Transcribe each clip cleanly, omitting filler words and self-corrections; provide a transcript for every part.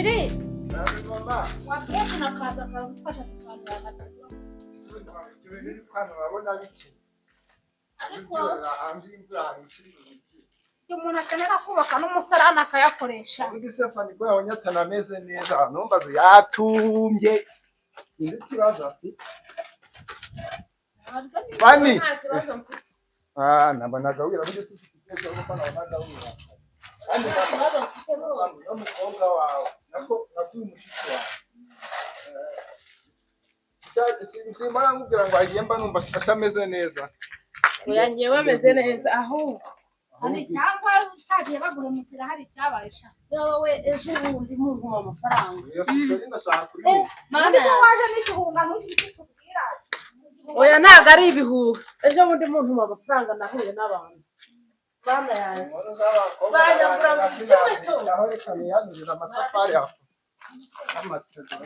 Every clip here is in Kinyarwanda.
Sheri. Mama. Wabwiye kunakaza kagufasha tukandura amatatu. Ibintu kwano babona biki. Ariko hanze imvura harishije ibiki. umuntu akenera kubaka n'umusarani akayakoresha. Undi Stefani ko yabonyatana ameze neza numbaze yatumbye. Indi kibazo afite. Fani. Nabonaga wira muri sisi kigeze uko nabonaga wira. Kandi nabonaga mfite rwose n'umukobwa wawe nako nakuye umushiki wawe. Simara nkubwira ngo agiye mba numva atameze neza. Oya ngewe ameze neza aho. Hani cyangwa cyagiye bagura mutira hari cyabayisha. Wowe ejo ubundi munguma amafaranga. Iyo sitori ndashaka kuri. Mana waje n'igihunga n'ikikubwira. Oya ntago ari ibihuha. Ejo bundi muntu mu amafaranga nahuye n'abantu. Bana yanjye. Bajya kuranga kimwe cyo. Aho reka niyanurira amatafari aho. Amategura.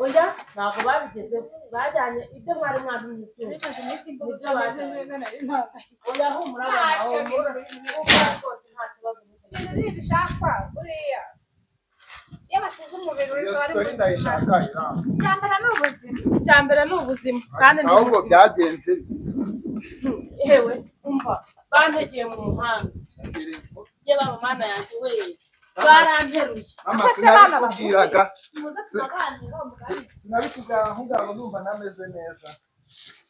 Oya ntago babigezeho. Bajyanye ibyo mwari mwaduye cyo. Bikaze n'iki ngo baze nari nta. Oya humura aho. Ni ibishakwa buriya. Iyo basize umubiri uri bari muri ndayishaka ira. Icyambere ni ubuzima kandi ni ahubwo byagenze. Ewe umva bantegeye mu muhanda. Ye baba mana yanjye we. Baranteruye. Mama sinabikubwiraga. Sinabikubwira ahubwo ndumva nameze neza.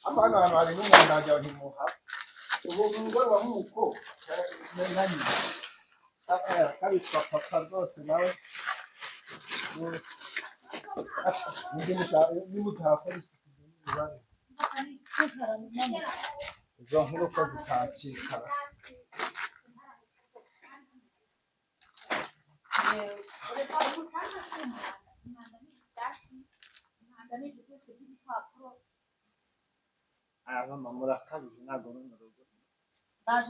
Apana abantu bari n'umwanda ajya himuha. Ubu ngo wa muko nani. Kabitwa papa rwose nawe. Izo nkuru ko zitakikara. Mama murakabije ntabwo ari mu rugo.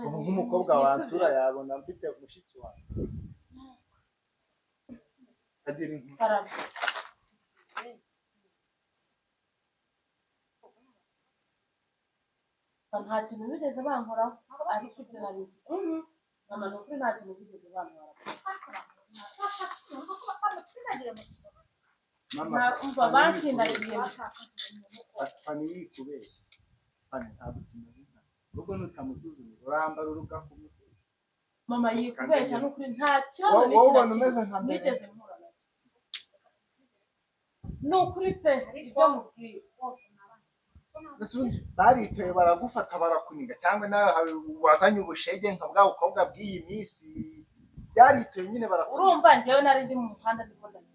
Nk'umukobwa wansura yabona mfite mushiki wawe. Agira inkuru. Nta kintu bigeze bankoraho ariko ibyo nari mama no kuri nta kintu bigeze bankoraho. Mama umva bansindariye. Fani yikubeshya. Fani ntabwo kimeze. Ubwo nutamusuzumye urambara uruga kumusuza. Mama yikubeshya n'ukuri nta kibazo nigeze nkora nacyo. N'ukuri pe ibyo mubwiye bose baritoye baragufata barakuniga cyangwa nawe wazanye ubushege nka bwa bukobwa bw'iyi minsi byaritoye nyine barakuniga. Urumva njyewe nari ndi mu muhanda ndimo ndagenda.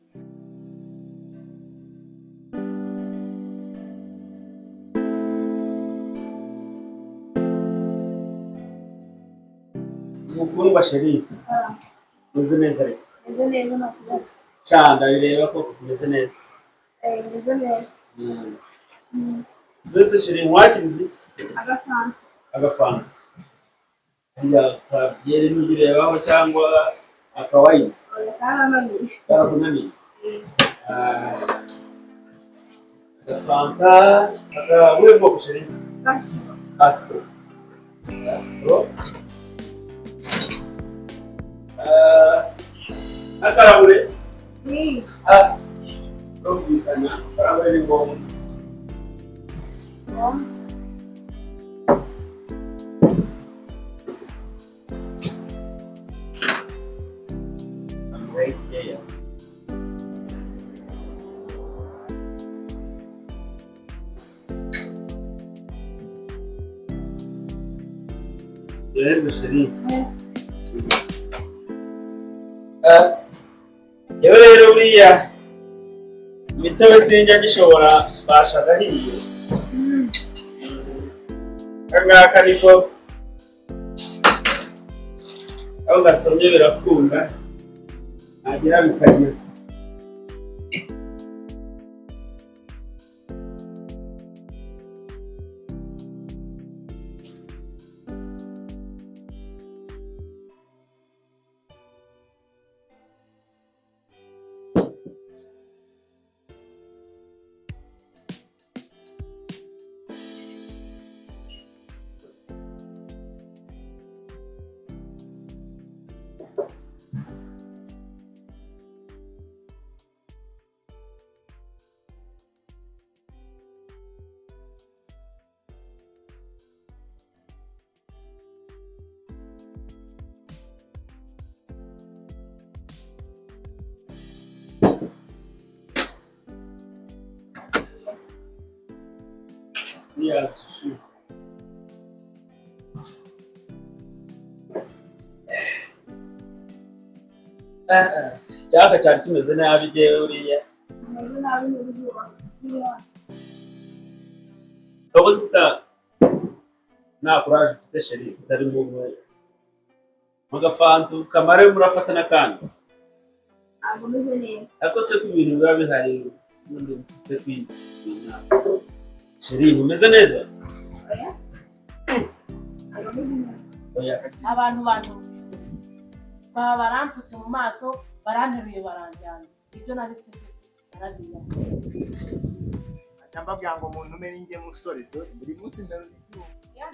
Mukundwa Sheri. Meze neza ariko. Meze neza nakibazo. Cyanda bireba ko meze neza. Meze neza. Mbese Sheri wakirize Agafanta. Agafanta. Ya kabyere n'ugirebaho cyangwa akawayi. Karananiye. Karakunaniye. Agafanta akawe bwoko Sheri. Castro. Akarabure. Romvikana karabure ni ngombwa. I'm right here. Sheri. Yewe rero buriya imitobe sinjya gishobora basha gahiye. Kangaka niko aho gasomye birakunda agira bikagira. Yes. Cyaka cyari kimeze nabi jewe uriya. Kimeze nabi n'uruzuba. Wabuze uta nta courage ufite sheri utari mu magafantu kamare murafatana kandi. Ntabwo meze neza. Ariko se ku bintu biba bihari n'undi ufite kwina. Sheri umeze neza? Yes. Abantu baba barampfutse mu maso baranteruye baranjyana ibyo nabifite byose barabiya Mbabwira ngo umuntu umere nge musore buri munsi ndarubyuka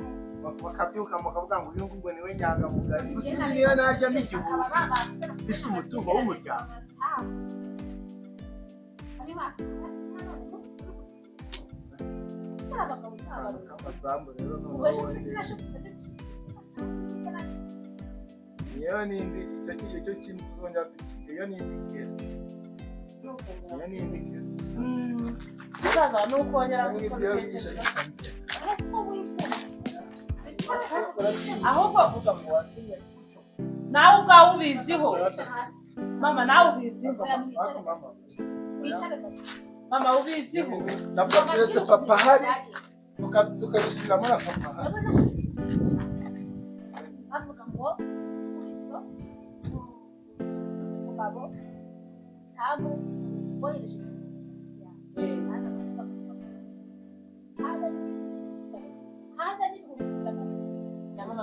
bakabyuka mukavuga ngo uyu ngo niwe nyangamugayo gusa niyo najya n'igihugu isi umutungo w'umuryango amasambu rero niyo nindi icyo kintu tuzongera tukiga iyo nindi kesi iyo nindi kesi uzaza n'ukongera gutekereza ahubwo uvuga ngo wasinye nawe ubwawe ubiziho mama nawe ubiziho mama ubiziho nabwo turetse papa hari tukabisubiramo na papa hari bavuga ngo umugabo samu bohereje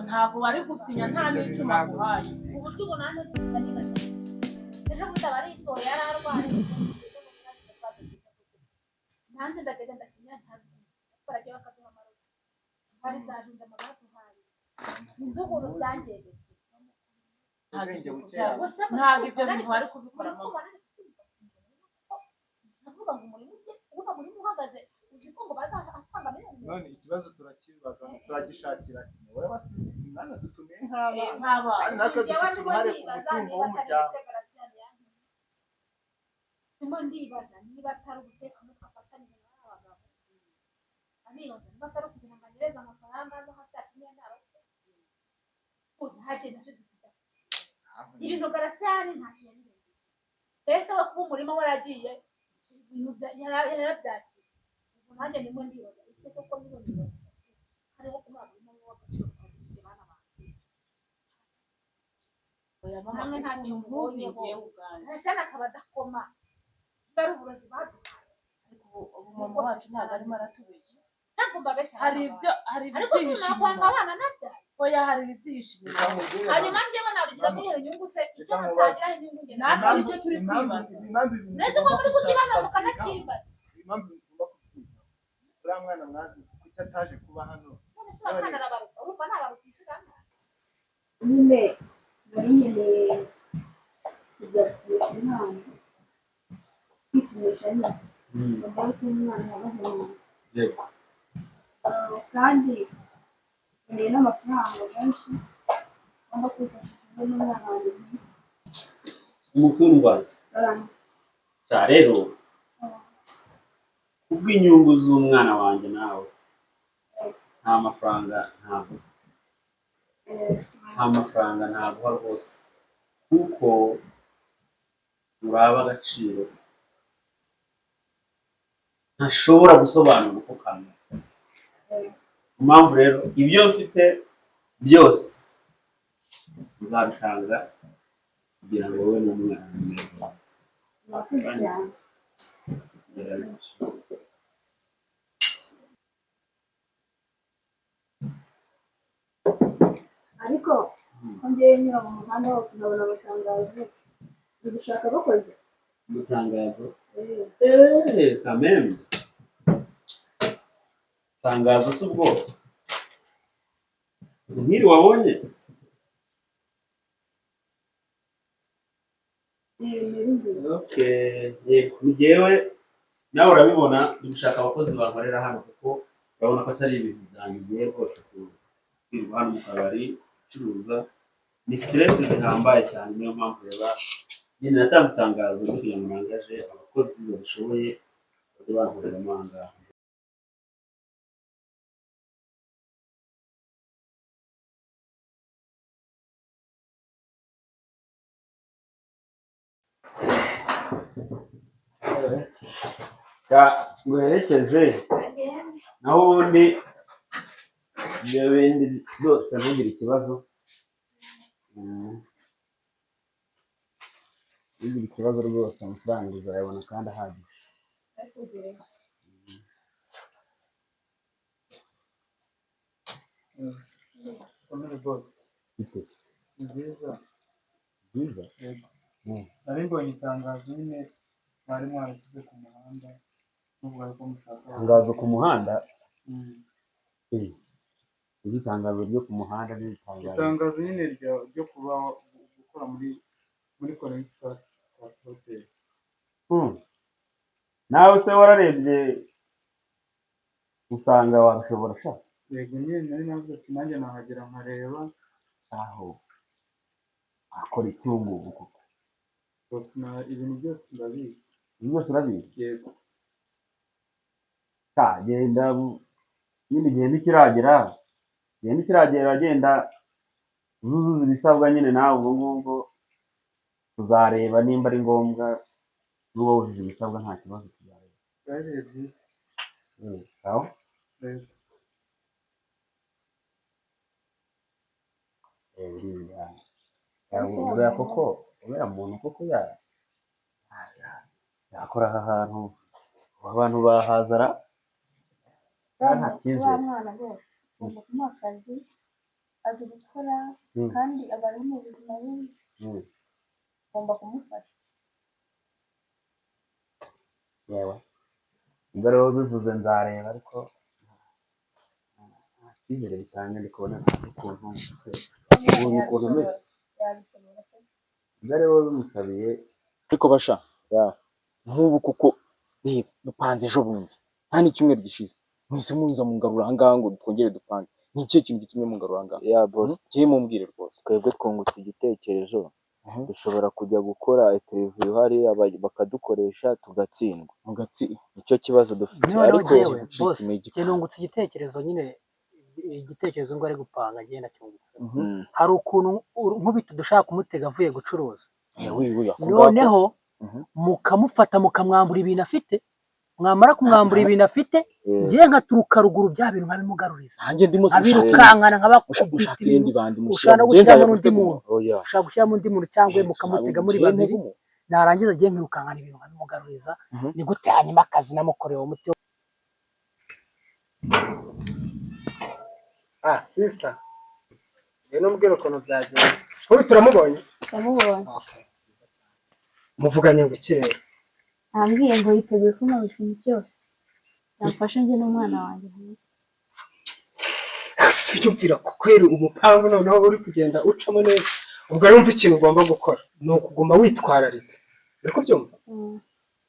ntabwo bari gusinya nta n'icuma guhaye uburyo ubunani butanibaza ejo bundi abaritoye yari arwaye nanjye ndagenda ndasinya ntazi baragiye bakaduha amarozi hari zajunda amabatuhaye sinzi ukuntu byangendekeye ntabwo ibyo bintu bari kubikora navuga ngo umurimo uhagaze uzi ko ngo bazatanga miliyoni none ikibazo turakibaza turagishakira wowe wasize imana dutumiye nk'abana nk'abana natwe dufite uruhare ku mutungo w'umuryango ndimo ndibaza niba atari umutekano twafatanyije n'abagabo anibaza niba atari ukugira ngo agereze amafaranga no hatatumye ntabake ntagenda ashidutse ibintu garasiyani nta kintu mbese we kuba umurima waragiye ibintu yarabyakira ubu nanjye ndimo ndibaza ese koko miliyoni hariho kuba umurima w'agaciro kagiye bana banjye namwe nta kintu mbuziho ese nakaba adakoma bari uburozi baduhaye ubu mama wacu ntabwo arimo aratubeshya ntabwo mbabeshya hari ibyo ariko sinakwanga abana nabyaye oya hari ibyishimo hanyuma njyewe nabigiramo iyo nyungu se icyo natagiraho inyungu njye natwe nicyo turi kwibaza neza ko muri kukibaza mukanakibaza impamvu tugomba kubyiga uriya mwana mwazi kuki ataje kuba hano none se umwana arabaruka urumva nabarukishura nyine nari nkeneye kujya kurisha inama kwipimisha nyine mbere ko umwana yamaze mu kandi nkeneye n'amafaranga menshi ngomba kwifashisha n'umwana wanjye Umukundwa cya rero kubw'inyungu z'umwana wanjye nawe nta mafaranga ntabwo rwose kuko uraba agaciro ntashobora gusobanura uko kangana impamvu rero ibyo mfite byose uzabitanga kugira ngo wowe n'umwana mumere neza ariko ngiye nyura mu muhanda wose nkabona amatangazo ndi gushaka abakozi Amatangazo kameme tangazo si ubwo nk'iri wabonye ni jyewe nawe urabibona ndi gushaka abakozi bankorera hano kuko urabona ko atari ibintu byanjye bigiye rwose kwirirwa hano mu kabari gucuruza ni stress zihambaye cyane niyo mpamvu reba nyine natanze itangazo ryo kugira ngo nangaje abakozi babishoboye bajye bankorera amahanga Ya nguherekeze naho ubundi ibyo bindi byose ntugire ikibazo. Ntugire ikibazo rwose, amafaranga uzayabona kandi ahagije. Ni byiza. Byiza? Yego. Nari mbonye itangazo nyine mwari mwarashyize ku muhanda muvuga ko mushaka itangazo ku muhanda. Iri tangazo ryo ku muhanda ni itangazo nyine ryo kuba gukora muri connector hotel. nawe se wararebye usanga wabishobora sha? Yego nyine nari navuze ati nanjye nahagera nkareba aho akora icyungugu kuko ibintu byose ndabizi. ibintu byose urabizi? Yego. Genda nyine igihe ntikiragera agenda uzuzuza ibisabwa nyine nawe ubwo ngubwo tuzareba nimba ari ngombwa. N'uba wujuje ibisabwa nta kibazo tuzareba. Aho uriya koko uriya muntu koko yakora aha hantu abantu bahazara nta cyizere. Mwana rwose ugomba kumuha akazi, azi gukora kandi aba ari mu buzima bubi, ugomba kumufasha. yewe ubwo rero bivuze nzareba, ariko nta cyizere bitanga. ndi kubona ukuntu umeze. ubwo rero bimusabiye ariko basha nk'ubu kuko dupanze ejo bundi nta n'icyumweru gishize mwese muza mungarura ahangaha ngo twongere dupange. Ni ikihe kintu gitumye mungarura ahangaha? Ya boss, kiye mumbwire rwose. twebwe twungutse igitekerezo, dushobora kujya gukora interview hariya bakadukoresha tugatsindwa. Nicyo kibazo dufite. Ariko boss nungutse igitekerezo nyine, igitekerezo ngo ari gupanga agenda cyungutse. Hari ukuntu nk'ubitu dushaka kumutega avuye gucuruza, noneho mukamufata mukamwambura ibintu afite, mwamara kumwambura ibintu afite ngiye nkaturuka ruguru bya bintu nkabimugaruriza, abirukankana nk'abakubita ibindi bandi mushaka gushyiramo n'undi muntu, ushaka gushyiramo undi muntu cyangwa mukamutega muri babiri, narangiza agiye nkirukankana ibintu nkabimugaruriza. ni gute hanyuma akazi namukorewe umuti. Sister, ngeno mbwira ukuntu byagenze. Ubu turamubonye? Muvuganye ngo kirere. Ambwiye ngo yiteguye kumpa buri kintu cyose yamfasha njye n'umwana wanjye. Sicyo mvira ko kwera umupango noneho uri kugenda ucamo neza. Ubwo rero umva ikintu ugomba gukora ni ukuguma witwararitse, ariko byumva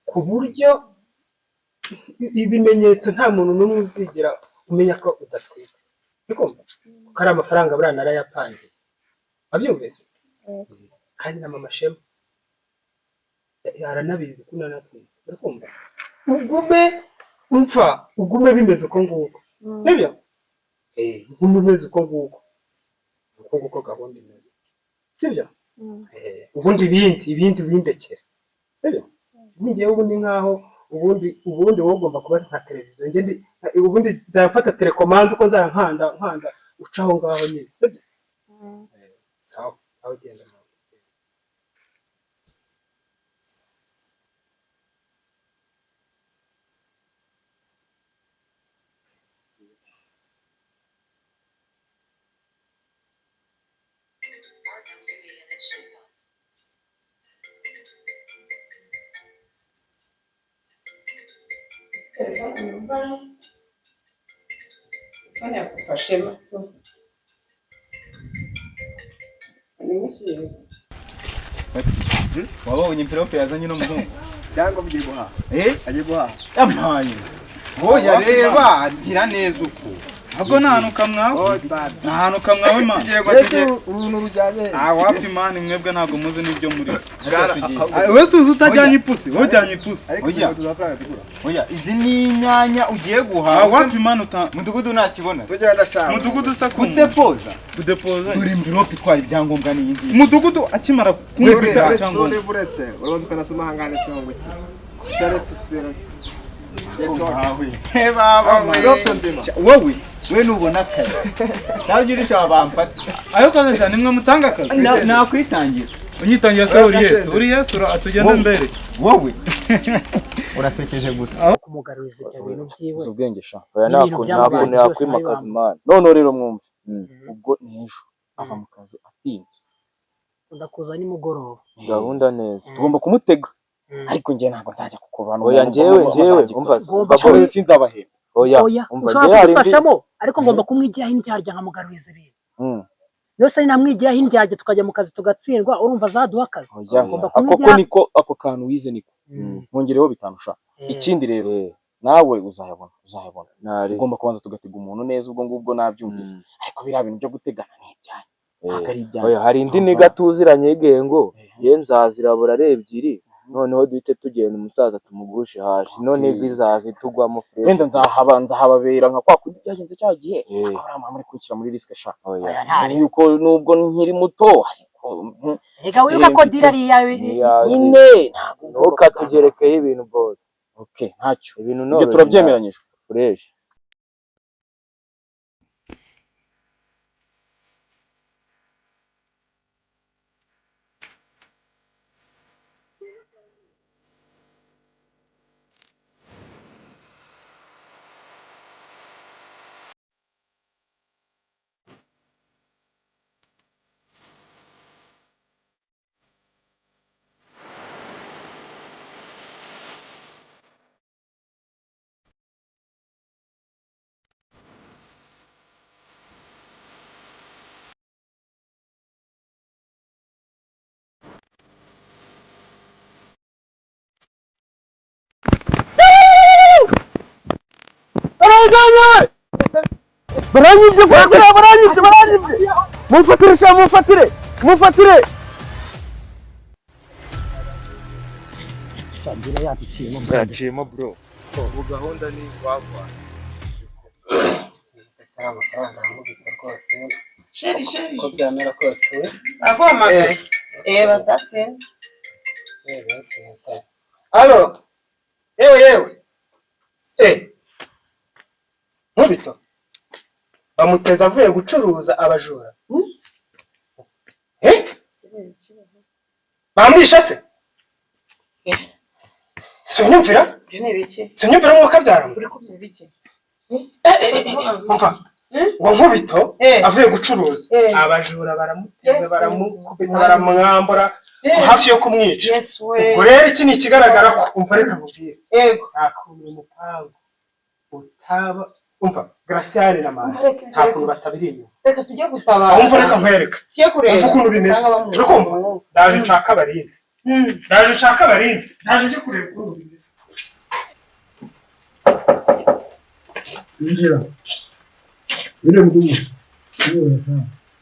ku buryo ibimenyetso nta muntu n'umwe uzigira umenya ko udatwite. Bikumva ko ari amafaranga buriya narayapangiye, abyumvise kandi na mama Shema yaranabizi ko nanatwite. Bikumva ugume bimeze uko nguko, sibyo? Ugume bimeze uko nguko gahunda imeze, sibyo? Ubundi ibindi bindekera, sibyo? Ngiye ubundi nkaho ubundi wowe ugomba kuba nka televiziyo, ngende ubundi nzafata telekomande uko nzankanda ucaho ngaho nyine, sibyo? Sawa, aho genda. Wabonye imperope yazanye no muhungu Cyangwa mugiye guhaha? Agiye guhaha. Yampaye. Oya reba, gira neza uko. ahubwo nta hantu kamwawe nta hantu kamwawe man ese uruntu rujyanye wapi man mwebwe ntabwo muzi n'ibyo muri wese uzi utajyanye ipusi wowe ujyanye ipusi oya izi ni inyanya ugiye guhaha wapi man mudugudu nakibona tujya ndashaka mudugudu sasa kudepoza dore envelope itwara ibyangombwa ni indi mudugudu akimara kumwita cyangwa uretse urabanza ukanasoma hanganitse ngo iki wowe we nubona akazi nawe ugira ishaka bamfata ayo kazi cyane nimwe mutanga akazi nakwitangira unyitangira se uri yesu atugenda mbere wowe urasekeje gusa kumugaruriza ibyo bintu byiwe ubwenge sha oya ntabwo yakwimakaza imana none rero mwumve ubwo n'ejo ava mu kazi atinze ndakuza nimugoroba gahunda neza tugomba kumutega ariko njye ntabwo nzajya kukurana oya njyewe umva bakore sinzabahera oya ushaka kumfashamo ariko ngomba kumwigiraho indyarya nkamugaruriza ibintu yose namwigiraho indyarya tukajya mu kazi tugatsindwa urumva azaduha akazi ako niko ako kantu wize niko nkongereho bitanusha ikindi rero nawe uzayabona tugomba kubanza tugatega umuntu neza ubwo ngubwo nabyumvise ariko biriya bintu byo gutegana n'ibyanyu oya hari indi niga tuziranye y'igengo nge nzazirabura ari ebyiri noneho duhite tugenda umusaza tumugushe hashi none gizazi tugwamo fresh wenda nzahababera nka kwa kundi byagenze cya gihe akora mama muri kwikira muri risk sha oya yuko nubwo nkiri muto ariko reka wiruka ko dirari yawe nyine ntuka tugerekeho ibintu bose okay ntacyo ibintu ibyo turabyemeranyije fresh baranyibye mufatire cyangwa yaciyemo bro ubu gahunda ni wagwa amafaranga amubita rwose sheri ko byamera kose we avoma badasinze alo yewe nkubito bamuteza avuye gucuruza abajura bamwisha se sinyumvira umwuka byaramo umva ngo nkubito avuye gucuruza abajura baramuteza baramukubita baramwambura hafi yo kumwica ubwo rero iki ni ikigaragara ko umva reka nkubwire ntakuntu umupangu utaba umva Graciane na Manzi ntakuntu batabiri inyuma reka tujye gutabara umva reka nkwereka umva ukuntu bimeze urakumva ndaje nshaka abarinzi ndaje njye kureba ukuntu bimeze injira bire mudumu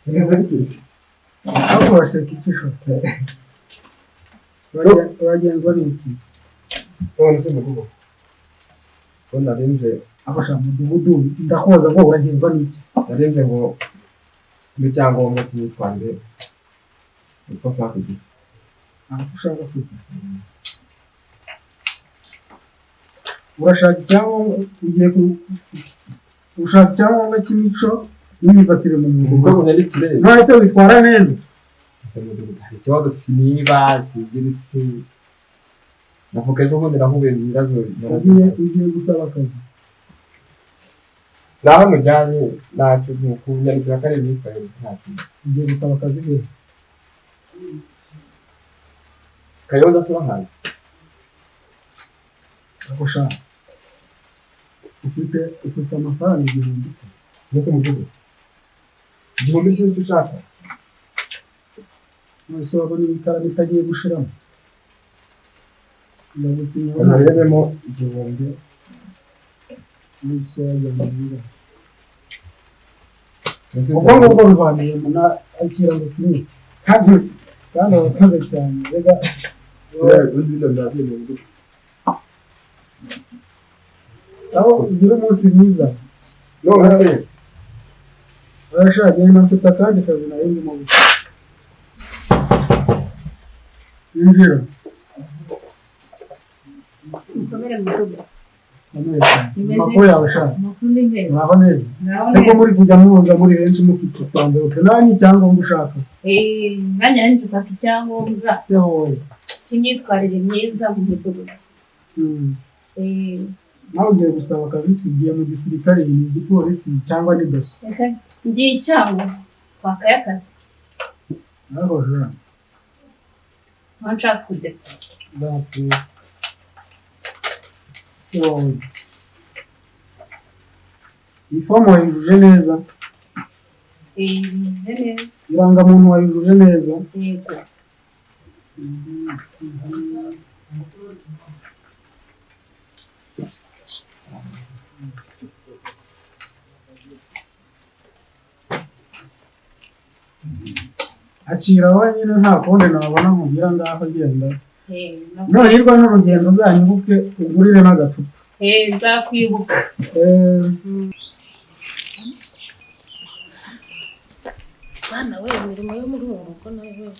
neza biteze aho washaka ikishote wagenzwa n'iki none se mudumu bona benje abasha mudugudu ndakoza ngo uragenzwa n'iki narenze ngo imiryango mu cyitwande uko twakugira ushaka kwita urashaka icyangombwa ugiye ushaka icyangombwa cy'imico n'imyifatire mu ubwo bunyandikire none se witwara neza hari ikibazo sinibazi by'ibiti navuga ejo bundi nahuye ibibazo ugiye gusaba akazi naho mujyanye ntacyo kunyandikira kare imyitwarire ntacyo ugiye gusaba akazi he kayoza sura hanze agushaka ufite amafaranga igihumbi se mbese mu gihugu igihumbi se icyo ushaka nose wabona ibikaramu itagiye gushiramo ndagusinya narebemo igihumbi nose wajyana ubwo ngubwo bivaniye muna akira gusinya kandi abakoze cyane rega sawa ugira umunsi mwiza none se urashaka na mfite akandi kazi nari ndimo gukora injira Mukomere Mudugudu. amakuru yawe shaka mwaho neza se ko muri kujya muza muri benshi mufite utwambuke nani icyangombwa ushaka nanjye nari nshaka icyangombwa se wowe cy'imyitwarire myiza mu Mudugudu. nawe ugiye gusaba akazi ugiye mu gisirikare ni igipolisi cyangwa ni daso ngiye icyangombwa kwakaye akazi naho jana nshaka kudepasa ndakwiye se wowe ifomu wayujuje neza imeze neza irangamuntu wayujuje neza yego akira wenyine nta kundi nabona nkubwira ngaho agenda nuhirwa n'urugendo uzanyibuke ugurire n'agacupa nzakwibuka Bana we imirimo yo muri ubu rugo nawe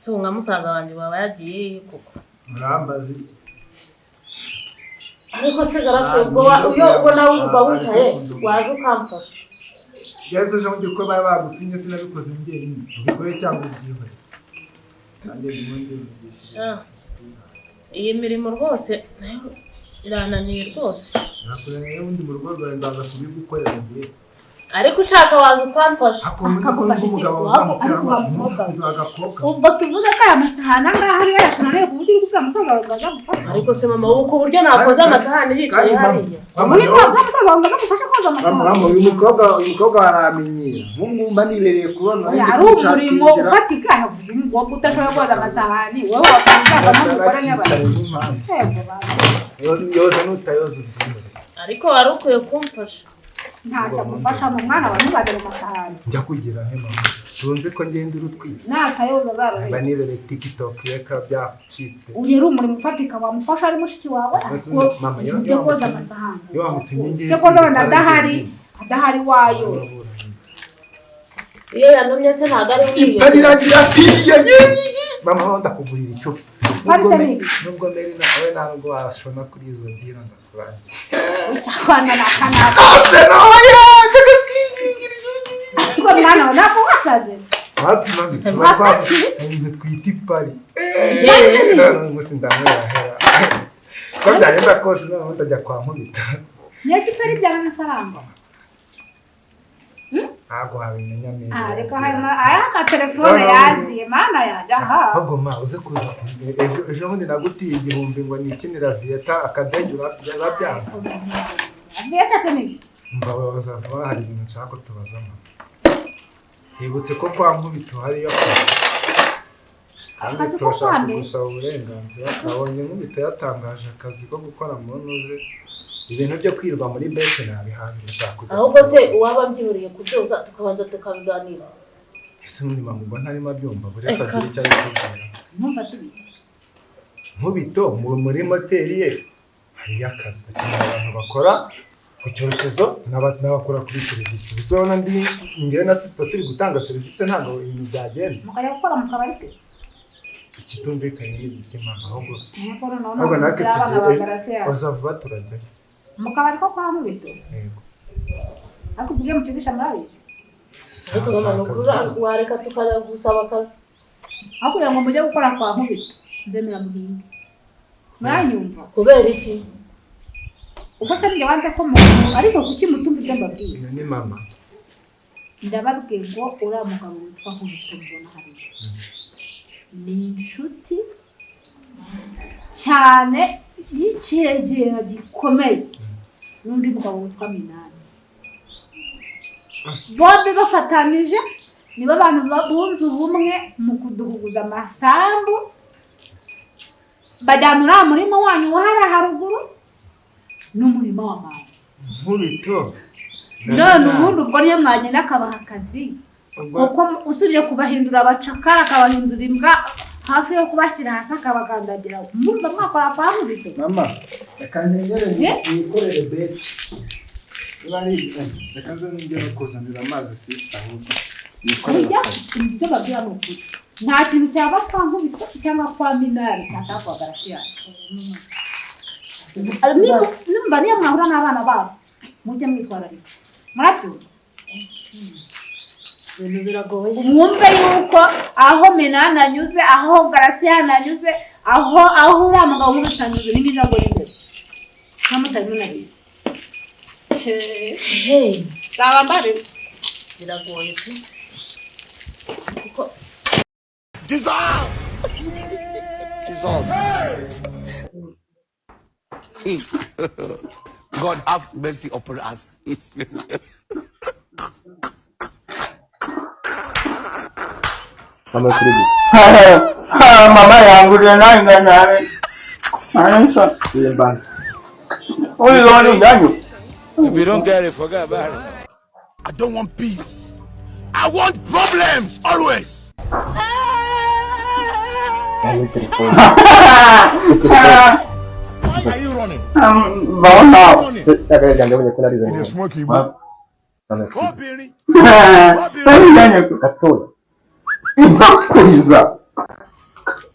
so nka musaza wanjye baba yagiye koko murambazi ariko sigara ubwo nawe uba wicaye waje ukamfasha yese je mu gikorwa baba bagutumye sinabikoze njyenyine ubikore cyangwa ubyihore kandi ndimundi iyi mirimo rwose nayo irananiye rwose nakuranye undi mu rugo rwawe ndaza kubigukorera ngiye ariko ushaka waza ukamfasha akagufasha umugabo uzamukira ubwo tuvuze ko aya masahani angaha ari yakunaniye ku buryo uri kubwira umusaza wawe ngaza gufasha ariko se mama uko buryo nakoze amasahani yicaye hariya muri kwa umusaza wawe ngaza gufasha koza amasahani uyu mukobwa baramenyera nk'umwumva nibereye kubona ari umurimo ufatika yavuze umugomba udashobora koza amasahani wowe wakwizaba n'umugore nyabandi yoza n'utayoza ubyihore ariko wari ukwiye kumfasha ntacyo agufasha mu mwana wawe ntibagere amasahani njya kugira mama sunzi ko ngenda urutwite natayoza zarohe mba nibereye tiktok reka byacitse uyu ari umurimo ufatika wamufasha ari mushiki wawe mama yo koza amasahani yo wamutumye ngeze cyo koza wenda adahari wayo iyo yanumye se ntabwo ari wiyo ipariragira piye mama ndakugurira icupa nubwo meri nawe ntabwo washona kuri izo ndira ndakuranye cyakwana nakana ase nawe ariko mwana we nako wasaze hapi mami ibintu twita ipari gusa ndamwera hera ko byagenda kose noneho ndajya kwa nkubita nese ipari byana amafaranga ntabwo wabimenya neza ariko aya telefone yaziye mana yanjye aha ahubwo ma uze kuza ejo bundi nagutiye igihumbi ngo nikinira Vieta akadege urabyanga Vieta se ni mba bazava hari ibintu nshaka ko tubazamo hibutse ko kwa nkubito hariyo kandi turashaka gusaba uburenganzira nabonye nkubito yatangaje akazi ko gukora mu ntuze ibintu byo kwirwa muri bese nabihangisha kujya ahubwo se uwaba mbyihuriye kubyoza tukabanza tukabiganira ese muri mambo ntarimo byumva buretse agira icyo ari kubwira numva se nkubito muri moteri ye hari akazi abantu bakora ku cyorezo n'abakora kuri serivisi bisona ndi ngere na sister turi gutanga serivisi ntabwo ibintu byagenda mukajya gukora mu kabari se ikitumvikanye n'igikima ahubwo ahubwo natwe tugiye bazavuba turajya mu kabari ko kwa nkubito yego ariko ugiye mu kigisha murabizi ariko mama wareka tukajya gusaba akazi aho kugira ngo mujye gukora kwa nkubito nzemera muhinga muranyumva kubera iki ubwo se njye wanze ko muntu ariko kuki mutumva ibyo mbabwiye ni mama ndababwiye ngo uriya mugabo witwa nkubito mbona hariya ni inshuti cyane y'icyegera gikomeye n'undi mugabo witwa Minani bombi bafatanije nibo abantu bunze ubumwe mu kuduhuguza amasambu bajyana uriya murima wanyu wahari haruguru n'umurima w'amazi nkubito none ubundi ubwo niyo mwagenda akabaha akazi kuko usibye kubahindura abacakara akabahindura imbwa hafi yo kubashyira hasi akabagandagira murumva mwakora kwa mubite mama reka ntegere nikorere beti reka nze nigera kuzanira amazi sister ahubwo oya ibyo babwira ni ukuri nta kintu cyaba kwa nkubito cyangwa kwa minari cyangwa kwa garasiya nimba niyo mwahura n'abana babo mujye mwitwararika murabyumva ibintu biragoye mwumve yuko aho menana anyuze aho garasiya anyuze aho uriya mugabo nk'ubu anyuze n'ibyo ngo n'imbere nta mutari munabizi zaba mbare biragoye pe kuko God have mercy upon us. Mama yangu nanga nawe. Anasa. If you don't get it, forget about it. I don't want peace. I want problems always. Why are you running? It is smoky.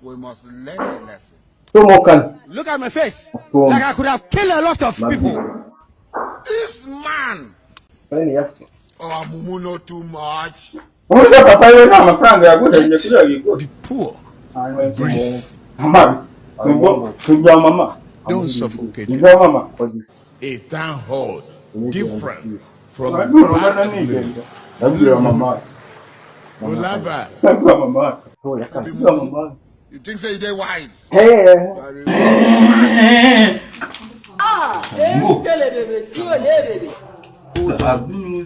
We must learn a lesson. Look at my face. Like I could have killed a lot of people. This man. Oh, Mumu, not too much. Be poor. Breathe. Don't suffocate. A town hall different from you think say they wise?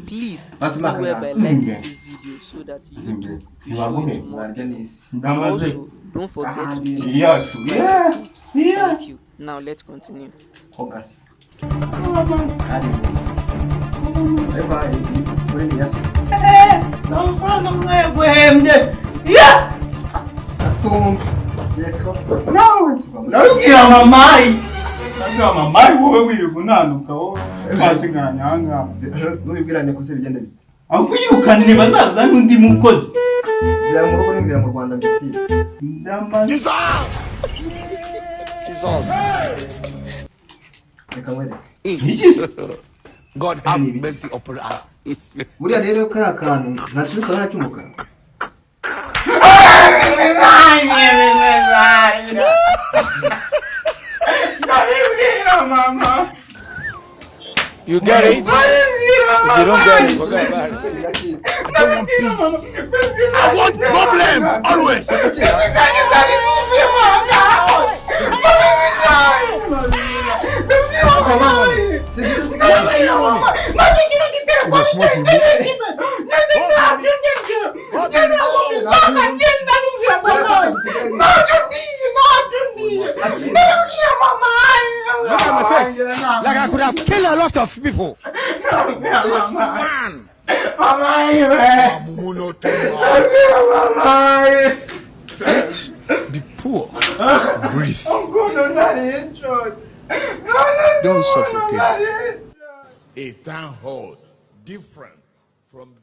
Please whoever like this video so that YouTube will show it to more people. Also, don't forget to hit Thank you. Now let's continue. wowe wirugunanuka wowe baziganyanga nubibwiranye ko se bigende bite ahubwo yirukane bazaza n'undi mukozi bira mu rugo n'imbere mu Rwanda mbisi reka wereke God have mercy upon us. buriya rero kari akantu ntacuruka ntacyumukara You get it? If you don't get it, forget about it. I don't want peace. I want problems always. Look at my face. Like I could have killed a lot of people. This man. Eat, be poor, breathe. Don't suffocate. A town hall different from